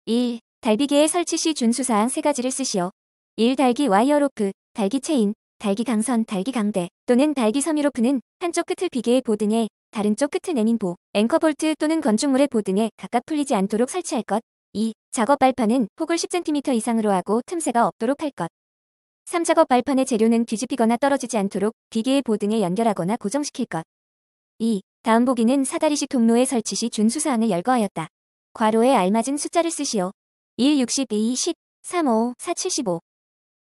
1. 달비계의 설치 시 준수사항 3가지를 쓰시오. 1. 달기 와이어 로프, 달기 체인, 달기 강선, 달기 강대 또는 달기 섬유 로프는 한쪽 끝을 비계의 보등에 다른 쪽 끝을 내민 보, 앵커 볼트 또는 건축물의 보등에 각각 풀리지 않도록 설치할 것. 2. 작업 발판은 폭을 10cm 이상으로 하고 틈새가 없도록 할 것. 3. 작업 발판의 재료는 뒤집히거나 떨어지지 않도록 비계의 보등에 연결하거나 고정시킬 것. 2. 다음 보기는 사다리식 통로의 설치 시 준수사항을 열거하였다. 괄호에 알맞은 숫자를 쓰시오. 1. 62, 10, 3, 5, 4, 75.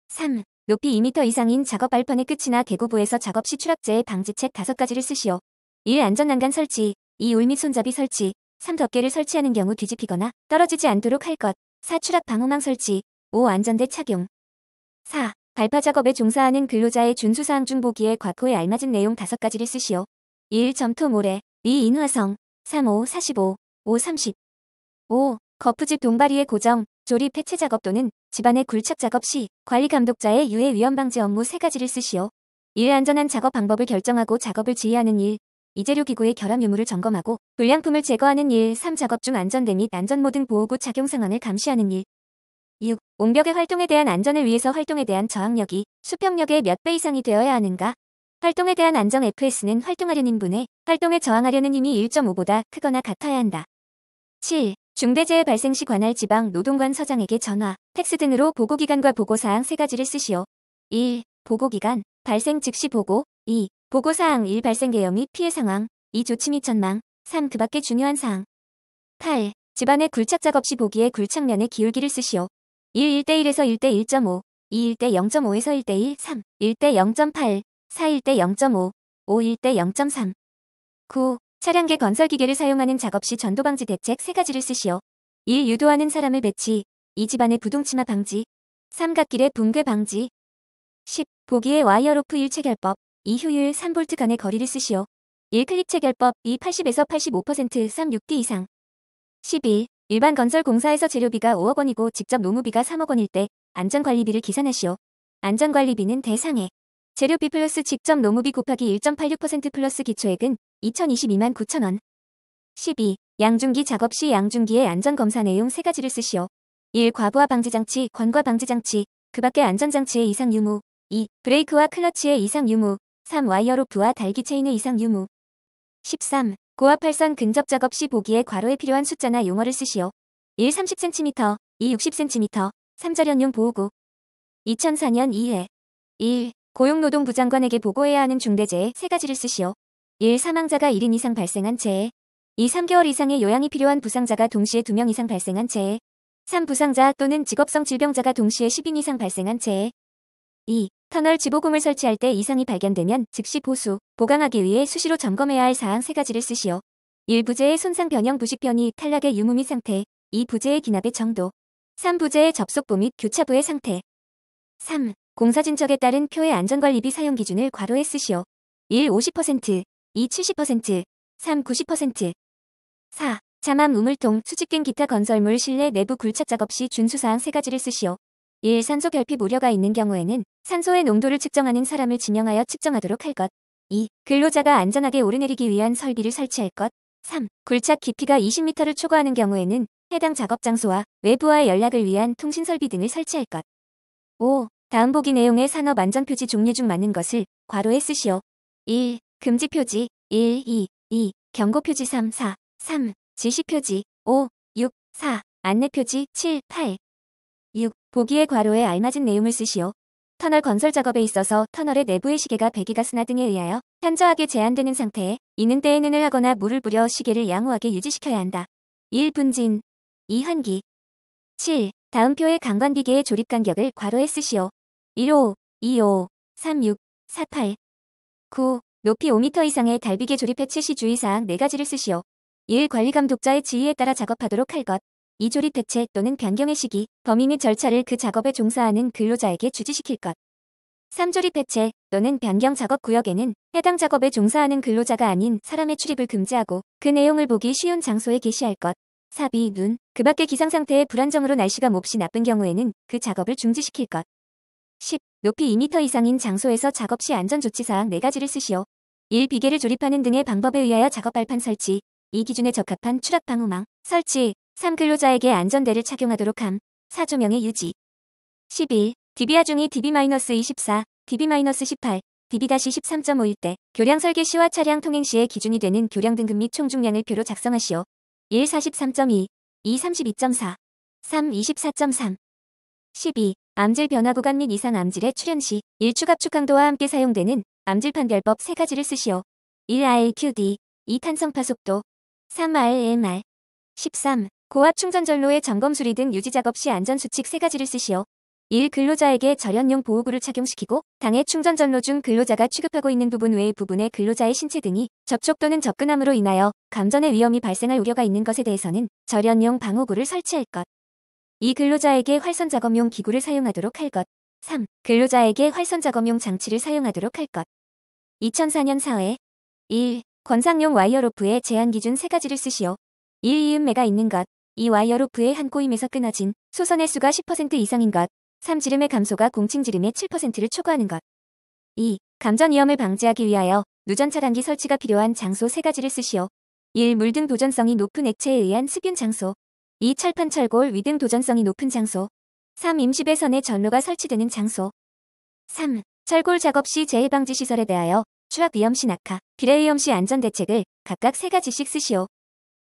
3. 높이 2m 이상인 작업 발판의 끝이나 계고부에서 작업 시 추락재의 방지책 5가지를 쓰시오. 1. 안전난간 설치, 2. 울 및 손잡이 설치, 3. 덮개를 설치하는 경우 뒤집히거나 떨어지지 않도록 할 것. 4. 추락 방호망 설치, 5. 안전대 착용. 4. 발파 작업에 종사하는 근로자의 준수사항 중 보기에 괄호에 알맞은 내용 5가지를 쓰시오. 1. 점토 모래, 2. 인화성, 3. 5. 45, 5. 30. 5. 거푸집 동바리의 고정, 조립 해체 작업 또는 집안의 굴착 작업 시 관리 감독자의 유해 위험 방지 업무 3가지를 쓰시오. 1. 안전한 작업 방법을 결정하고 작업을 지휘하는 일. 2. 재료 기구의 결함 유무를 점검하고 불량품을 제거하는 일. 3. 작업 중 안전대 및 안전모 등 보호구 착용 상황을 감시하는 일. 6. 옹벽의 활동에 대한 안전을 위해서 활동에 대한 저항력이 수평력의 몇 배 이상이 되어야 하는가? 활동에 대한 안정 FS는 활동하려는 분의 활동에 저항하려는 힘이 1.5보다 크거나 같아야 한다. 7. 중대재해 발생 시 관할 지방 노동관 서장에게 전화, 팩스 등으로 보고기간과 보고사항 3가지를 쓰시오. 1. 보고기간, 발생 즉시 보고. 2. 보고사항 1. 발생 개요 및 피해 상황. 2. 조치 및 전망. 3. 그 밖의 중요한 사항. 8. 집안의 굴착 작업 시 보기에 굴착면에 기울기를 쓰시오. 1. 1:1에서 1:1.5, 2. 1:0.5에서 1:1, 3. 1:0.8, 4. 1:0.5, 5. 1:0.3. 9. 차량계 건설기계를 사용하는 작업 시 전도방지 대책 3가지를 쓰시오. 1. 유도하는 사람을 배치. 2. 집안의 부동침하 방지. 3. 갓길의 붕괴 방지. 10. 보기의 와이어 로프 1. 체결법. 2. 효율 3. 볼트 간의 거리를 쓰시오. 1. 클립 체결법. 2. 80에서 85%, 3. 6D 이상. 11. 일반 건설 공사에서 재료비가 5억 원이고 직접 노무비가 3억 원일 때 안전관리비를 계산하시오. 안전관리비는 대상해. 재료비 플러스 직접 노무비 곱하기 1.86% 플러스 기초액은 2022만 9천 원. 12. 양중기 작업 시 양중기의 안전검사 내용 3가지를 쓰시오. 1. 과부하 방지장치, 권과 방지장치, 그 밖의 안전장치의 이상 유무. 2. 브레이크와 클러치의 이상 유무. 3. 와이어 로프와 달기 체인의 이상 유무. 13. 고압활선 근접 작업 시 보기에 괄호에 필요한 숫자나 용어를 쓰시오. 1. 30cm, 2. 60cm, 3. 절연용 보호구. 2004년 2회. 1. 고용노동부 장관에게 보고해야 하는 중대재해 3가지를 쓰시오. 1. 사망자가 1인 이상 발생한 재해. 2. 3개월 이상의 요양이 필요한 부상자가 동시에 2명 이상 발생한 재해. 3. 부상자 또는 직업성 질병자가 동시에 10인 이상 발생한 재해. 2. 터널 지보금을 설치할 때 이상이 발견되면 즉시 보수, 보강하기 위해 수시로 점검해야 할 사항 3가지를 쓰시오. 1. 부재의 손상 변형 부식 변이, 탈락의 유무 및 상태. 2. 부재의 기납의 정도. 3. 부재의 접속부 및 교차부의 상태. 3. 공사 진척에 따른 표의 안전관리비 사용 기준을 괄호에 쓰시오. 1. 50%, 2. 70%, 3. 90%. 4. 자막 우물통, 수직된 기타 건설물 실내 내부 굴착 작업 시 준수사항 3가지를 쓰시오. 1. 산소 결핍 우려가 있는 경우에는 산소의 농도를 측정하는 사람을 지명하여 측정하도록 할 것. 2. 근로자가 안전하게 오르내리기 위한 설비를 설치할 것. 3. 굴착 깊이가 20m를 초과하는 경우에는 해당 작업 장소와 외부와의 연락을 위한 통신 설비 등을 설치할 것. 5. 다음 보기 내용의 산업 안전표지 종류 중 맞는 것을 괄호에 쓰시오. 1. 금지 표지. 1, 2, 2. 경고 표지 3, 4, 3. 지시 표지 5, 6, 4. 안내 표지 7, 8. 6. 보기의 괄호에 알맞은 내용을 쓰시오. 터널 건설 작업에 있어서 터널의 내부의 시계가 배기가스나 등에 의하여 현저하게 제한되는 상태에 이는 때에 는을 하거나 물을 뿌려 시계를 양호하게 유지시켜야 한다. 1. 분진. 2. 환기. 7. 다음 표의 강관비계의 조립 간격을 괄호에 쓰시오. 1.5, 2.5, 3.6, 4.8. 9. 높이 5m 이상의 달비계 조립 해체 시 주의사항 4가지를 쓰시오. 1. 관리감독자의 지휘에 따라 작업하도록 할 것. 2. 조립 해체 또는 변경의 시기, 범위 및 절차를 그 작업에 종사하는 근로자에게 주지시킬 것. 3. 조립 해체 또는 변경 작업 구역에는 해당 작업에 종사하는 근로자가 아닌 사람의 출입을 금지하고 그 내용을 보기 쉬운 장소에 게시할 것. 4. 비, 눈, 그 밖의 기상상태의 불안정으로 날씨가 몹시 나쁜 경우에는 그 작업을 중지시킬 것. 10. 높이 2m 이상인 장소에서 작업 시 안전조치사항 4가지를 쓰시오. 1. 비계를 조립하는 등의 방법에 의하여 작업 발판 설치. 이 기준에 적합한 추락 방호망 설치. 3. 근로자에게 안전대를 착용하도록 함. 4. 조명의 유지. 11. dBA 중이 dB-24, dB-18, dB-13.5일 때 교량 설계 시와 차량 통행 시에 기준이 되는 교량 등급 및 총중량을 표로 작성하시오. 1. 43.2, 2. 32.4, 3. 24.3. 12. 암질 변화 구간 및 이상 암질의 출현 시 1. 추갑축 강도와 함께 사용되는 암질 판별법 3가지를 쓰시오. 1. RQD, 2. 탄성파 속도, 3. RMR. 13. 고압 충전 전로의 점검 수리 등 유지 작업 시 안전 수칙 3가지를 쓰시오. 1. 근로자에게 절연용 보호구를 착용시키고 당해 충전 전로 중 근로자가 취급하고 있는 부분 외의 부분에 근로자의 신체 등이 접촉 또는 접근함으로 인하여 감전의 위험이 발생할 우려가 있는 것에 대해서는 절연용 방호구를 설치할 것. 2. 근로자에게 활선 작업용 기구를 사용하도록 할 것. 3. 근로자에게 활선 작업용 장치를 사용하도록 할 것. 2004년 4회 1. 권상용 와이어로프의 제한 기준 3가지를 쓰시오. 1. 이음매가 있는 것. 2. 와이어로프의 한 꼬임에서 끊어진 소선의 수가 10% 이상인 것. 3. 지름의 감소가 공칭 지름의 7%를 초과하는 것. 2. 감전 위험을 방지하기 위하여 누전 차단기 설치가 필요한 장소 3가지를 쓰시오. 1. 물 등 도전성이 높은 액체에 의한 습균 장소. 2. 철판 철골 위 등 도전성이 높은 장소. 3. 임시배선의 전로가 설치되는 장소. 3. 철골 작업 시 재해 방지 시설에 대하여 추락 위험 시 낙하, 비례 위험 시 안전 대책을 각각 3가지씩 쓰시오.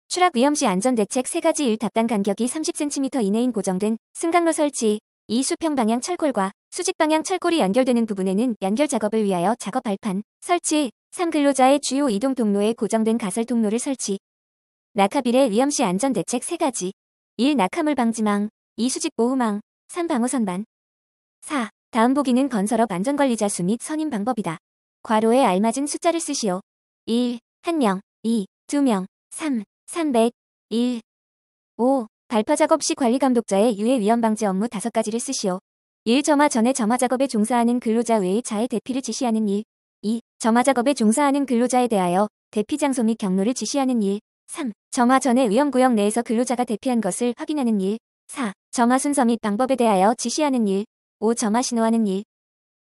추락 위험 시 안전 대책 3가지. 1. 답단 간격이 30cm 이내인 고정된 승강로 설치. 2. 수평 방향 철골과 수직 방향 철골이 연결되는 부분에는 연결 작업을 위하여 작업 발판 설치. 3. 근로자의 주요 이동 통로에 고정된 가설 통로를 설치. 낙하 비례 위험 시 안전 대책 3가지. 1. 낙하물 방지망, 2. 수직 보호망, 3. 방호선반. 4. 다음 보기는 건설업 안전관리자 수 및 선임 방법이다. 괄호에 알맞은 숫자를 쓰시오. 1. 1명, 2. 2명, 3. 300, 1. 5. 발파 작업 시 관리 감독자의 유해 위험 방지 업무 5가지를 쓰시오. 1. 점화 전에 점화 작업에 종사하는 근로자 외의 자의 대피를 지시하는 일. 2. 점화 작업에 종사하는 근로자에 대하여 대피 장소 및 경로를 지시하는 일. 3. 점화 전에 위험구역 내에서 근로자가 대피한 것을 확인하는 일. 4. 점화 순서 및 방법에 대하여 지시하는 일. 5. 점화 신호하는 일.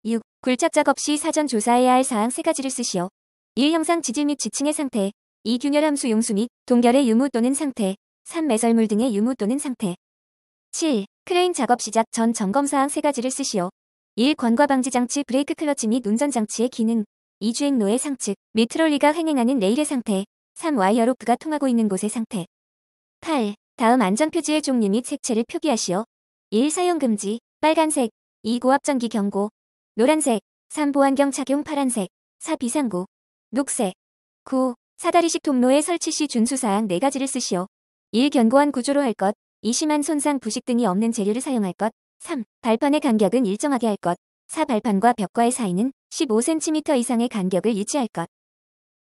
6. 굴착 작업 시 사전 조사해야 할 사항 3가지를 쓰시오. 1. 형상 지질 및 지층의 상태. 2. 균열 함수 용수 및 동결의 유무 또는 상태. 3. 매설물 등의 유무 또는 상태. 7. 크레인 작업 시작 전 점검사항 3가지를 쓰시오. 1. 관과 방지 장치 브레이크 클러치 및 운전 장치의 기능. 2. 주행로의 상측 및 트롤리가 횡행하는 레일의 상태. 3. 와이어 로프가 통하고 있는 곳의 상태. 8. 다음 안전표지의 종류 및 색채를 표기하시오. 1. 사용 금지 빨간색. 2. 고압전기 경고 노란색. 3. 보안경 착용 파란색. 4. 비상구 녹색. 9. 사다리식 통로의 설치 시 준수사항 4가지를 쓰시오. 1. 견고한 구조로 할 것. 2. 심한 손상 부식 등이 없는 재료를 사용할 것. 3. 발판의 간격은 일정하게 할 것. 4. 발판과 벽과의 사이는 15cm 이상의 간격을 유지할 것.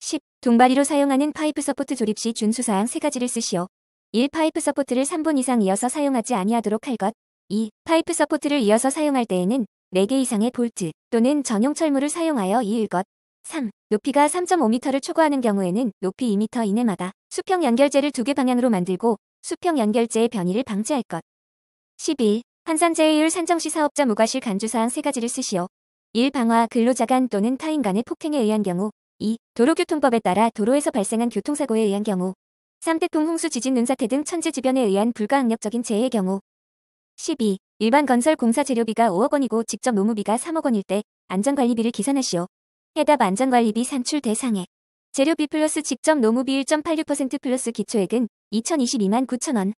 10. 동바리로 사용하는 파이프 서포트 조립 시 준수사항 3가지를 쓰시오. 1. 파이프 서포트를 3분 이상 이어서 사용하지 아니하도록 할 것. 2. 파이프 서포트를 이어서 사용할 때에는 4개 이상의 볼트 또는 전용 철물을 사용하여 이을 것. 3. 높이가 3.5m를 초과하는 경우에는 높이 2m 이내마다 수평 연결재를 2개 방향으로 만들고 수평 연결재의 변이를 방지할 것. 11. 환산재해율 산정 시 사업자 무과실 간주사항 3가지를 쓰시오. 1. 방화 근로자 간 또는 타인 간의 폭행에 의한 경우. 2. 도로교통법에 따라 도로에서 발생한 교통사고에 의한 경우. 3. 태풍 홍수 지진 눈사태 등 천재지변에 의한 불가항력적인 재해의 경우. 12. 일반 건설 공사 재료비가 5억 원이고 직접 노무비가 3억 원일 때 안전관리비를 계산하시오. 해답 안전관리비 산출 대상액. 재료비 플러스 직접 노무비 1.86% 플러스 기초액은 2022만 9천 원.